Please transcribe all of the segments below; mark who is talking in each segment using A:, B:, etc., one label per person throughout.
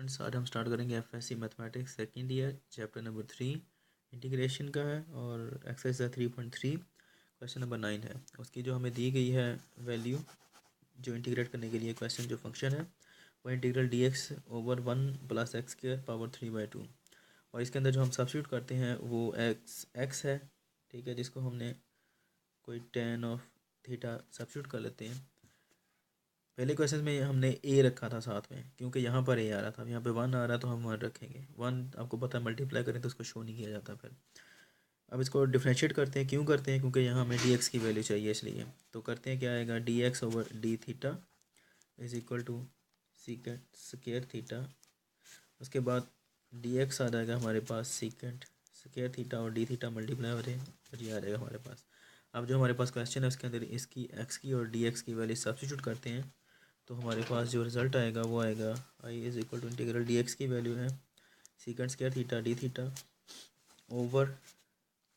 A: Friends, आज हम start करेंगे FSc mathematics second year chapter number 3 integration का है और एक्सरसाइज 3.3 क्वेश्चन नंबर 9 है। उसकी जो हमें दी गई है वैल्यू जो इंटीग्रेट करने के लिए क्वेश्चन जो फंक्शन है वो integral d x over 1 + x² power 3/2 और इसके अंदर जो हम सब्स्टिट्यूट करते हैं वो एक्स है, ठीक है, जिसको हमने कोई tan ऑफ थीटा सब्स्टिट्यूट कर लेते हैं। पहले क्वेश्चन में हमने ए रखा था साथ में, क्योंकि यहाँ पर ए आ रहा था, यहाँ पे 1 आ रहा है तो हम 1 रखेंगे। 1 आपको पता है मल्टीप्लाई करें तो उसको शो नहीं किया जाता। फिर अब इसको डिफ्रेंशिएट करते हैं। क्यों करते हैं? क्योंकि यहाँ हमें डी एक्स की वैल्यू चाहिए, इसलिए तो करते हैं। क्या आएगा? D x over d theta is equal to secant square theta. उसके बाद डी एक्स आ जाएगा हमारे पास सीकेंट स्क्वायर थीटा और डी थीटा मल्टीप्लाई हो रहे हैं और ये आ जाएगा हमारे पास। अब जो हमारे पास क्वेश्चन है उसके अंदर इसकी एक्स की और डी एक्स की वैल्यू सब्स्टिट्यूट करते हैं तो हमारे पास जो रिज़ल्ट आएगा वो आएगा I is equal to integral d x की वैल्यू है secant square theta d theta over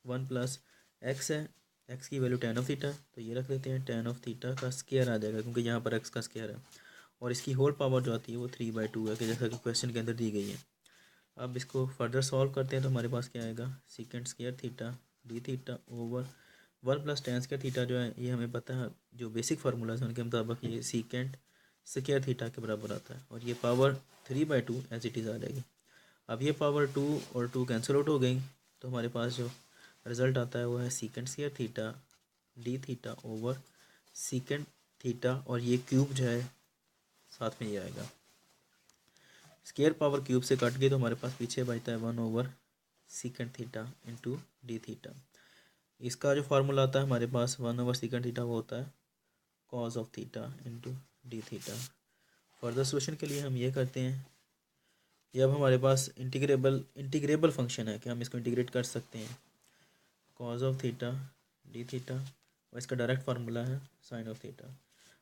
A: 1 + x है। एक्स की वैल्यू tan ऑफ थीटा, तो ये रख देते हैं। tan ऑफ थीटा का स्क्वायर आ जाएगा क्योंकि यहाँ पर एक्स का स्क्वायर है और इसकी होल पावर जो आती है वो 3/2 है कि जैसा कि क्वेश्चन के अंदर दी गई है। अब इसको फर्दर सॉल्व करते हैं तो हमारे पास क्या आएगा? Secant square theta d theta over 1 + tan square theta जो है ये हमें पता है, जो बेसिक फार्मूला है उनके मुताबिक ये सीकेंट स्क्वायर थीटा के बराबर आता है और ये पावर 3/2 एज इट इज़ आ जाएगी। अब ये पावर 2 और 2 कैंसिल आउट हो गई तो हमारे पास जो रिज़ल्ट आता है वो है secant square theta d theta over secant theta और ये क्यूब जो है साथ में ये आएगा। स्क्वायर पावर क्यूब से कट गई तो हमारे पास पीछे बचता है 1 over secant theta into D theta. इसका जो फार्मूला आता है हमारे पास 1 ओवर सीकेंट थीटा वो होता है cos of theta into D theta. Further solution के लिए हम ये करते हैं, ये अब हमारे पास इंटीग्रेबल फंक्शन है कि हम इसको इंटीग्रेट कर सकते हैं। Cos of theta d theta और इसका डायरेक्ट फार्मूला है साइन ऑफ थीटा।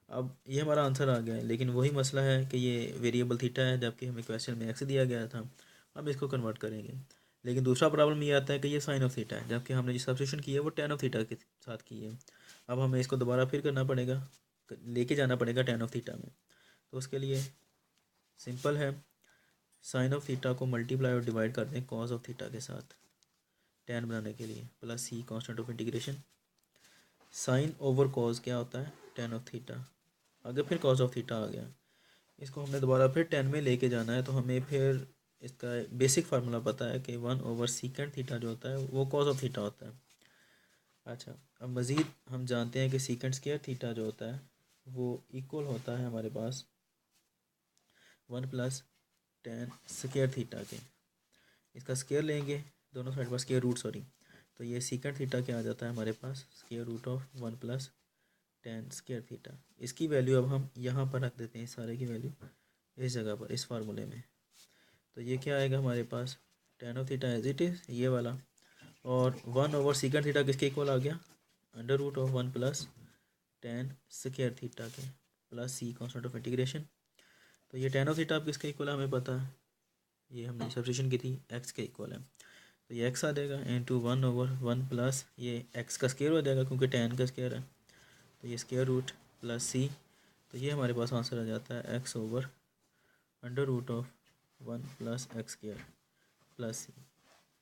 A: अब ये हमारा आंसर आ गया है, लेकिन वही मसला है कि ये वेरिएबल थीटा है जबकि हमें क्वेश्चन में एक्स दिया गया था। अब इसको कन्वर्ट करेंगे, लेकिन दूसरा प्रॉब्लम ये आता है कि ये साइन ऑफ थीटा है जबकि हमने जो सब्स्टिट्यूशन की है वो tan ऑफ थीटा के साथ की है। अब हमें इसको दोबारा फिर करना पड़ेगा, लेके जाना पड़ेगा tan ऑफ थीटा में। तो उसके लिए सिंपल है, साइन ऑफ थीटा को मल्टीप्लाई और डिवाइड कर दें कॉस ऑफ थीटा के साथ tan बनाने के लिए, plus C constant of integration. Sine over cos क्या होता है? tan of theta. अगर फिर कॉस ऑफ थीटा आ गया, इसको हमने दोबारा फिर tan में लेके जाना है तो हमें फिर इसका बेसिक फार्मूला पता है कि 1 ओवर सीकेंट थीटा जो होता है वो कॉस ऑफ थीटा होता है। अच्छा, अब मज़ीद हम जानते हैं कि सीकेंट स्क्वायर थीटा जो होता है वो इक्वल होता है हमारे पास 1 + tan स्क्वायर थीटा के। इसका स्क्वायर लेंगे दोनों साइड पर, स्क्वायर रूट सॉरी, तो ये सीकेंट थीटा क्या आ जाता है हमारे पास? Square root of 1 + tan square theta. इसकी वैल्यू अब हम यहाँ पर रख देते हैं, सारे की वैल्यू इस जगह पर इस फार्मूले में। तो ये क्या आएगा हमारे पास? tan of theta as it is ये वाला और 1 ओवर सीकेंट थीटा किसके इक्वल आ गया? √1 + tan स्क्वायर थीटा के plus C constant of integration. तो ये tan ऑफ थीटा आप किसके इक्वल है हमें पता है, ये हमने सब्स्टिट्यूशन की थी, एक्स के इक्वल है। तो ये एक्स आ जाएगा इंटू 1 ओवर 1 प्लस ये एक्स का स्क्वायर हो जाएगा क्योंकि tan का स्क्वायर है, तो ये स्क्वायर रूट प्लस सी। तो ये हमारे पास आंसर आ जाता है एक्स ओवर √1 + x² प्लस सी।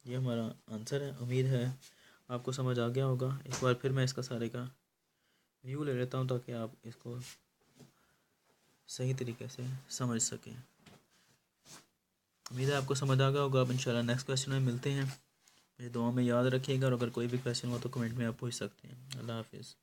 A: ये हमारा आंसर है। उम्मीद है आपको समझ आ गया होगा। एक बार फिर मैं इसका सारे का व्यू ले लेता हूँ ताकि आप इसको सही तरीके से समझ सकें। उम्मीद है आपको समझ आ गया होगा। अब इंशाल्लाह नेक्स्ट क्वेश्चन में मिलते हैं। मुझे दुआ में याद रखिएगा और अगर कोई भी क्वेश्चन हो तो कमेंट में आप पूछ सकते हैं। अल्लाह हाफिज़।